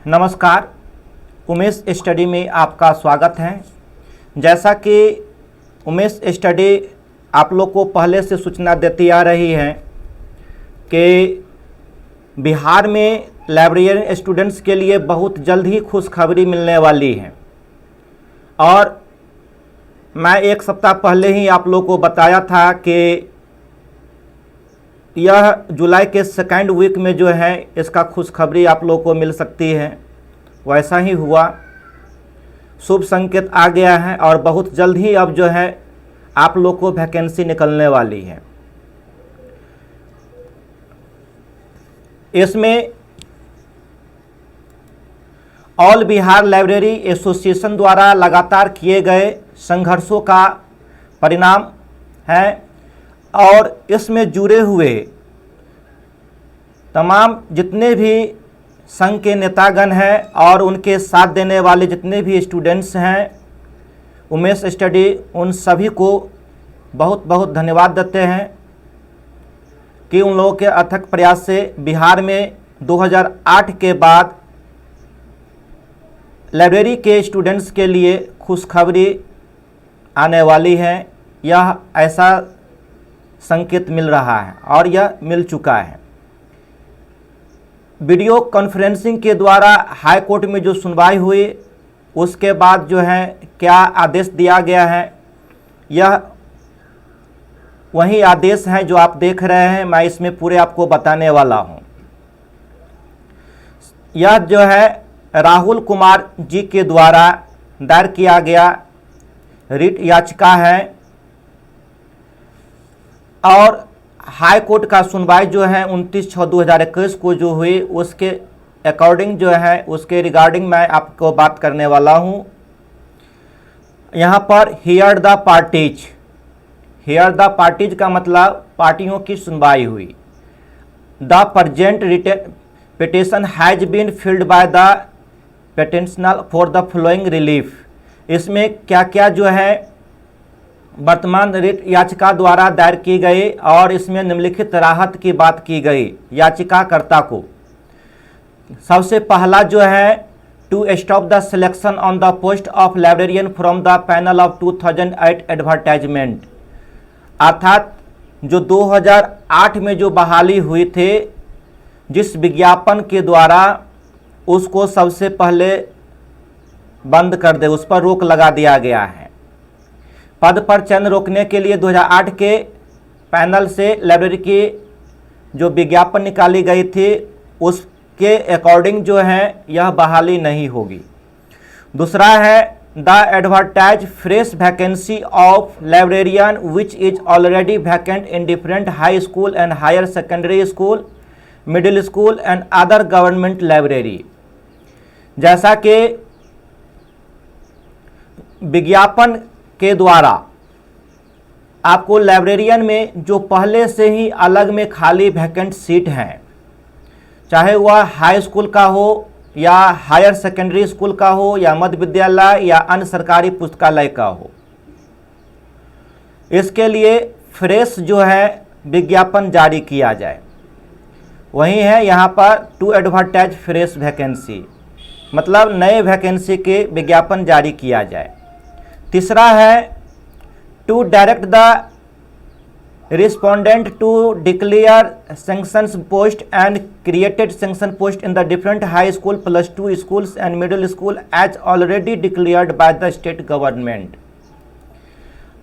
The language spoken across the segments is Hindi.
नमस्कार, उमेश स्टडी में आपका स्वागत है। जैसा कि उमेश स्टडी आप लोग को पहले से सूचना देती आ रही है कि बिहार में लाइब्रेरियन स्टूडेंट्स के लिए बहुत जल्द ही खुशखबरी मिलने वाली है। और मैं एक सप्ताह पहले ही आप लोग को बताया था कि यह जुलाई के सेकेंड वीक में जो है इसका खुशखबरी आप लोग को मिल सकती है। वैसा ही हुआ, शुभ संकेत आ गया है और बहुत जल्द ही अब जो है आप लोग को वैकेंसी निकलने वाली है। इसमें ऑल बिहार लाइब्रेरी एसोसिएशन द्वारा लगातार किए गए संघर्षों का परिणाम है और इसमें जुड़े हुए तमाम जितने भी संघ के नेतागण हैं और उनके साथ देने वाले जितने भी स्टूडेंट्स हैं, उमेश स्टडी उन सभी को बहुत बहुत धन्यवाद देते हैं कि उन लोगों के अथक प्रयास से बिहार में 2008 के बाद लाइब्रेरी के स्टूडेंट्स के लिए खुशखबरी आने वाली है। यह ऐसा संकेत मिल रहा है और यह मिल चुका है। वीडियो कॉन्फ्रेंसिंग के द्वारा हाई कोर्ट में जो सुनवाई हुई उसके बाद जो है क्या आदेश दिया गया है, यह वही आदेश है जो आप देख रहे हैं। मैं इसमें पूरे आपको बताने वाला हूं। यह जो है राहुल कुमार जी के द्वारा दायर किया गया रिट याचिका है और हाई कोर्ट का सुनवाई जो है 29/6/2021 को जो हुई उसके अकॉर्डिंग जो है उसके रिगार्डिंग मैं आपको बात करने वाला हूं। यहाँ पर हियर द पार्टीज का मतलब पार्टियों की सुनवाई हुई। The present written petition has been filed by the petitioner for the following relief. इसमें क्या क्या जो है वर्तमान रिट याचिका द्वारा दायर की गई और इसमें निम्नलिखित राहत की बात की गई याचिकाकर्ता को। सबसे पहला जो है to stop the selection on the post of librarian from the panel of 2008 advertisement, अर्थात जो 2008 में जो बहाली हुई थे जिस विज्ञापन के द्वारा उसको सबसे पहले बंद कर दे, उस पर रोक लगा दिया गया है। पद पर चयन रोकने के लिए 2008 के पैनल से लाइब्रेरी की जो विज्ञापन निकाली गई थी उसके अकॉर्डिंग जो है यह बहाली नहीं होगी। दूसरा है the advertise fresh vacancy of librarian which is already vacant in different high school and higher secondary school, middle school and other government library. जैसा कि विज्ञापन के द्वारा आपको लाइब्रेरियन में जो पहले से ही अलग में खाली वैकेंट सीट हैं, चाहे वह हाई स्कूल का हो या हायर सेकेंडरी स्कूल का हो या मध्य विद्यालय या अन्य सरकारी पुस्तकालय का हो, इसके लिए फ्रेश जो है विज्ञापन जारी किया जाए। वही है यहाँ पर टू एडवर्टाइज फ्रेश वैकेंसी, मतलब नए वैकेंसी के विज्ञापन जारी किया जाए। तीसरा है to direct the respondent to declare sanctions post and created sanction post in the different high school +2 schools and middle school as already declared by the state government.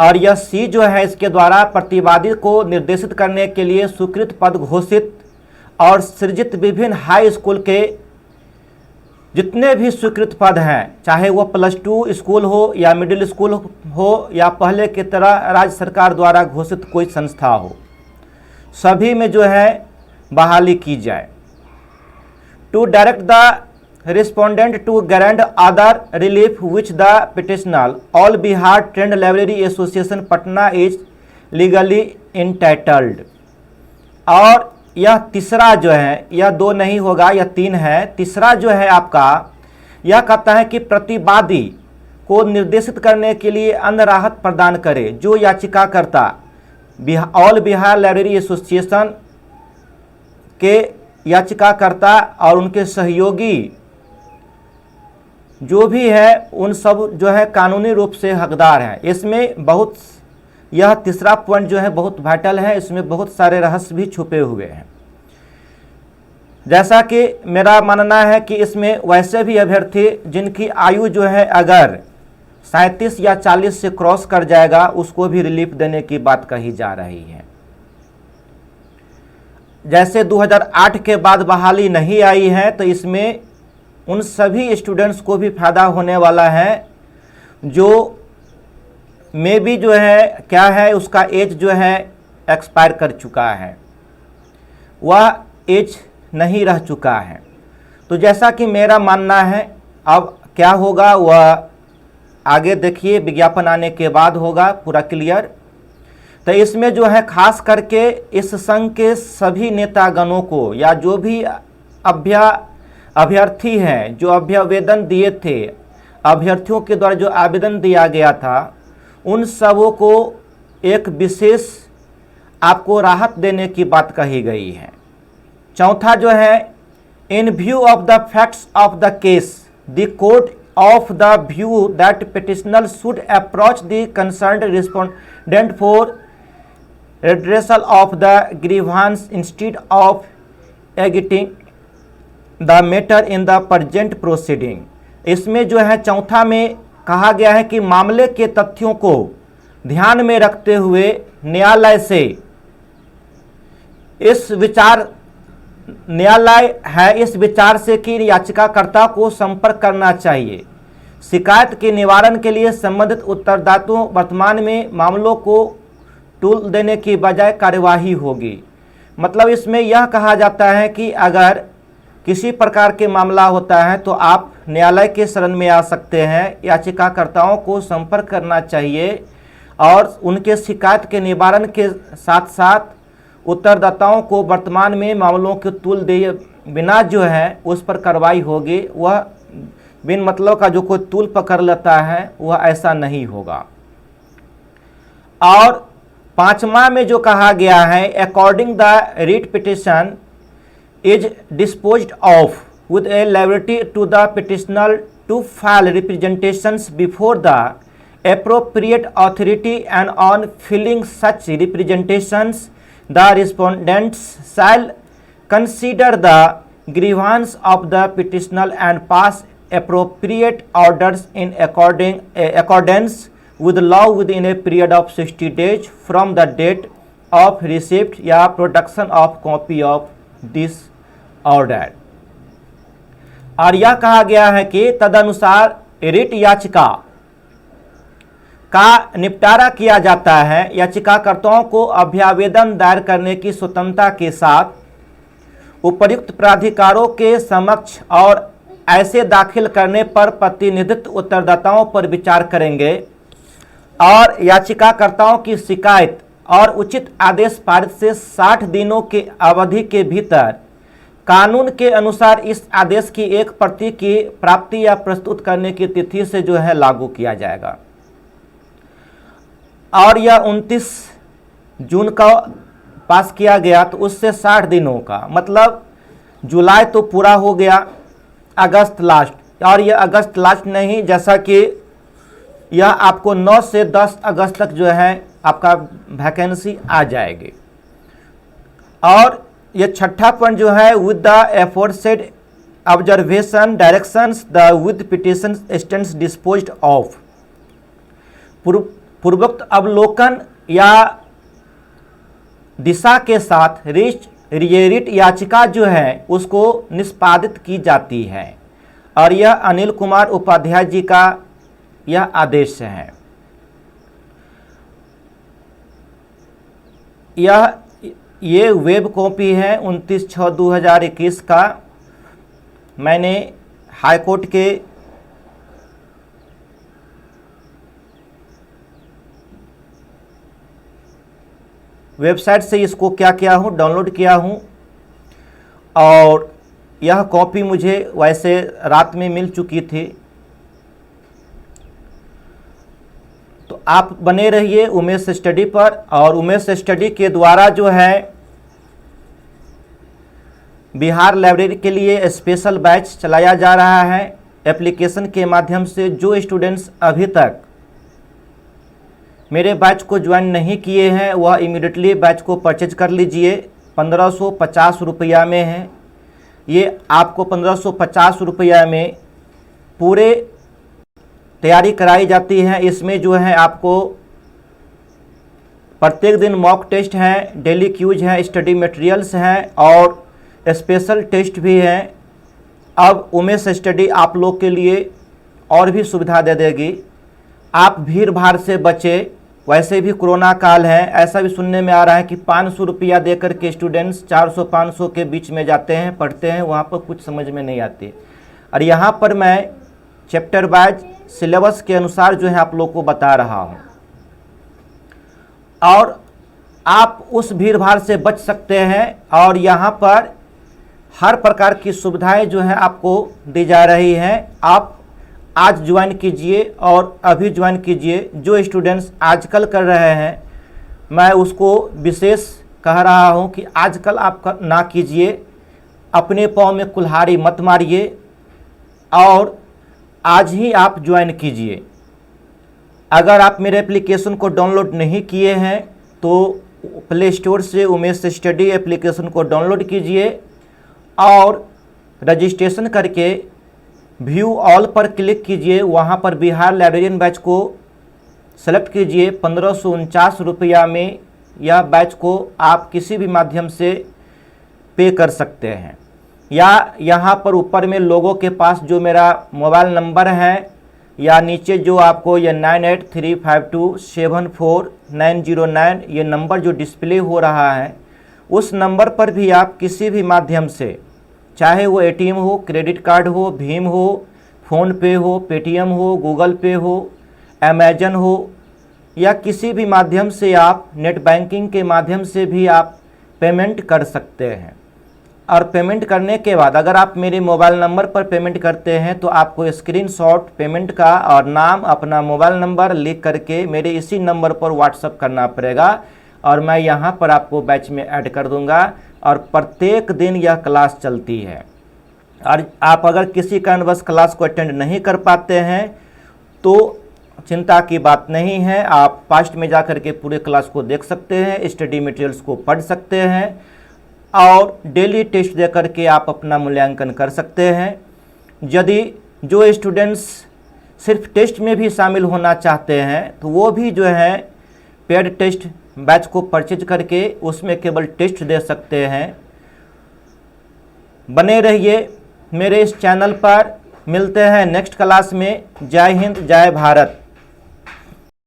और यह सी जो है इसके द्वारा प्रतिवादी को निर्देशित करने के लिए स्वीकृत पद घोषित और सृजित विभिन्न हाई स्कूल के जितने भी स्वीकृत पद हैं, चाहे वो +2 स्कूल हो या मिडिल स्कूल हो या पहले की तरह राज्य सरकार द्वारा घोषित कोई संस्था हो, सभी में जो है बहाली की जाए। To direct the respondent to grant other relief which the petitioner all Bihar trained library association Patna is legally entitled. और यह तीसरा जो है, यह 2 नहीं होगा, यह 3 है। तीसरा जो है आपका यह कहता है कि प्रतिवादी को निर्देशित करने के लिए अन्य राहत प्रदान करे जो याचिकाकर्ता ऑल बिहार लाइब्रेरी एसोसिएशन के याचिकाकर्ता और उनके सहयोगी जो भी है उन सब जो है कानूनी रूप से हकदार हैं। इसमें बहुत, यह तीसरा पॉइंट जो है बहुत वाइटल है, इसमें बहुत सारे रहस्य भी छुपे हुए हैं। जैसा कि मेरा मानना है कि इसमें वैसे भी अभ्यर्थी जिनकी आयु जो है अगर 37 या 40 से क्रॉस कर जाएगा, उसको भी रिलीफ देने की बात कही जा रही है। जैसे 2008 के बाद बहाली नहीं आई है, तो इसमें उन सभी स्टूडेंट्स को भी फायदा होने वाला है जो मे भी जो है क्या है, उसका एज जो है एक्सपायर कर चुका है, वह एज नहीं रह चुका है। तो जैसा कि मेरा मानना है, अब क्या होगा वह आगे देखिए, विज्ञापन आने के बाद होगा पूरा क्लियर। तो इसमें जो है खास करके इस संघ के सभी नेतागणों को या जो भी अभ्यर्थी हैं जो अभ्यवेदन दिए थे, अभ्यर्थियों के द्वारा जो आवेदन दिया गया था, उन सबों को एक विशेष आपको राहत देने की बात कही गई है। चौथा जो है, इन view of the facts of the case the court of the view that petitioner should approach the concerned respondent for redressal of the grievance instead of agitating the matter in the present proceeding। इसमें जो है चौथा में कहा गया है कि मामले के तथ्यों को ध्यान में रखते हुए न्यायालय से इस विचार से कि याचिकाकर्ता को संपर्क करना चाहिए। शिकायत के निवारण के लिए संबंधित उत्तरदाताओं वर्तमान में मामलों को टूल देने की बजाय कार्यवाही होगी। मतलब इसमें यह कहा जाता है कि अगर किसी प्रकार के मामला होता है तो आप न्यायालय के शरण में आ सकते हैं, याचिकाकर्ताओं को संपर्क करना चाहिए और उनके शिकायत के निवारण के साथ साथ उत्तरदाताओं को वर्तमान में मामलों के तुल दिए बिना जो है उस पर कार्रवाई होगी। वह बिन मतलब का जो कोई तुल पकड़ लेता है वह ऐसा नहीं होगा। और पांचवा में जो कहा गया है, according the writ petition is disposed of with a liability to the petitioner to file representations before the appropriate authority and on filing such representations the respondents shall consider the grievance of the petitioner and pass appropriate orders in accordance with law within a period of 60 days from the date of receipt या production of copy of this order। और यह कहा गया है कि तदनुसार रिट याचिका का निपटारा किया जाता है। याचिकाकर्ताओं को अभ्यावेदन दायर करने की स्वतंत्रता के साथ उपर्युक्त प्राधिकारों के समक्ष और ऐसे दाखिल करने पर प्रतिनिधित्व उत्तरदाताओं पर विचार करेंगे और याचिकाकर्ताओं की शिकायत और उचित आदेश पारित से 60 दिनों के अवधि के भीतर कानून के अनुसार इस आदेश की एक प्रति की प्राप्ति या प्रस्तुत करने की तिथि से जो है लागू किया जाएगा। और यह 29 जून का पास किया गया, तो उससे 60 दिनों का मतलब जुलाई तो पूरा हो गया, अगस्त लास्ट, और यह अगस्त लास्ट नहीं, जैसा कि यह आपको 9 से 10 अगस्त तक जो है आपका वैकेंसी आ जाएगी। और यह छठा पॉइंट जो है, with the aforesaid observation directions the with petition stands disposed of. पूर्वोक्त अवलोकन या दिशा के साथ रिट याचिका जो है उसको निष्पादित की जाती है। और यह अनिल कुमार उपाध्याय जी का यह आदेश है। ये वेब कॉपी है 29/6/2021 का। मैंने हाईकोर्ट के वेबसाइट से इसको क्या किया हूँ, डाउनलोड किया हूँ। और यह कॉपी मुझे वैसे रात में मिल चुकी थी। तो आप बने रहिए उमेश स्टडी पर। और उमेश स्टडी के द्वारा जो है बिहार लाइब्रेरी के लिए स्पेशल बैच चलाया जा रहा है। एप्लीकेशन के माध्यम से जो स्टूडेंट्स अभी तक मेरे बैच को ज्वाइन नहीं किए हैं वह इमीडिएटली बैच को परचेज कर लीजिए। 1550 रुपया में है ये। आपको 1550 रुपया में पूरे तैयारी कराई जाती है। इसमें जो है आपको प्रत्येक दिन मॉक टेस्ट हैं, डेली क्यूज हैं, स्टडी मटेरियल्स हैं और स्पेशल टेस्ट भी हैं। अब उमेश स्टडी आप लोग के लिए और भी सुविधा दे देगी। आप भीड़ भाड़ से बचे, वैसे भी कोरोना काल है। ऐसा भी सुनने में आ रहा है कि 500 रुपया देकर के स्टूडेंट्स 400-500 के बीच में जाते हैं, पढ़ते हैं, वहाँ पर कुछ समझ में नहीं आती। और यहाँ पर मैं चैप्टर वाइज सिलेबस के अनुसार जो है आप लोग को बता रहा हूँ और आप उस भीड़ भाड़ से बच सकते हैं। और यहाँ पर हर प्रकार की सुविधाएं जो है आपको दी जा रही हैं। आप आज ज्वाइन कीजिए और अभी ज्वाइन कीजिए। जो स्टूडेंट्स आजकल कर रहे हैं मैं उसको विशेष कह रहा हूं कि आजकल आप ना कीजिए, अपने पाँव में कुल्हाड़ी मत मारिए और आज ही आप ज्वाइन कीजिए। अगर आप मेरे एप्लीकेशन को डाउनलोड नहीं किए हैं तो प्ले स्टोर से उमेश स्टडी एप्लीकेशन को डाउनलोड कीजिए और रजिस्ट्रेशन करके व्यू ऑल पर क्लिक कीजिए। वहाँ पर बिहार लाइब्रेरियन बैच को सेलेक्ट कीजिए। 1549 रुपया में यह बैच को आप किसी भी माध्यम से पे कर सकते हैं। या यहाँ पर ऊपर में लोगों के पास जो मेरा मोबाइल नंबर है या नीचे जो आपको ये 9835274909 ये नंबर जो डिस्प्ले हो रहा है उस नंबर पर भी आप किसी भी माध्यम से, चाहे वो एटीएम हो, क्रेडिट कार्ड हो, भीम हो, फ़ोन पे हो, पेटीएम हो, गूगल पे हो, अमेजन हो या किसी भी माध्यम से आप नेट बैंकिंग के माध्यम से भी आप पेमेंट कर सकते हैं। और पेमेंट करने के बाद अगर आप मेरे मोबाइल नंबर पर पेमेंट करते हैं तो आपको स्क्रीनशॉट पेमेंट का और नाम, अपना मोबाइल नंबर लिख करके मेरे इसी नंबर पर व्हाट्सअप करना पड़ेगा और मैं यहाँ पर आपको बैच में ऐड कर दूँगा। और प्रत्येक दिन यह क्लास चलती है और आप अगर किसी कारणवश क्लास को अटेंड नहीं कर पाते हैं तो चिंता की बात नहीं है। आप पास्ट में जा कर के पूरे क्लास को देख सकते हैं, स्टडी मटेरियल्स को पढ़ सकते हैं और डेली टेस्ट दे करके आप अपना मूल्यांकन कर सकते हैं। यदि जो स्टूडेंट्स सिर्फ टेस्ट में भी शामिल होना चाहते हैं तो वो भी जो है पेड टेस्ट बैच को परचेज करके उसमें केवल टेस्ट दे सकते हैं। बने रहिए मेरे इस चैनल पर। मिलते हैं नेक्स्ट क्लास में। जय हिंद, जय भारत।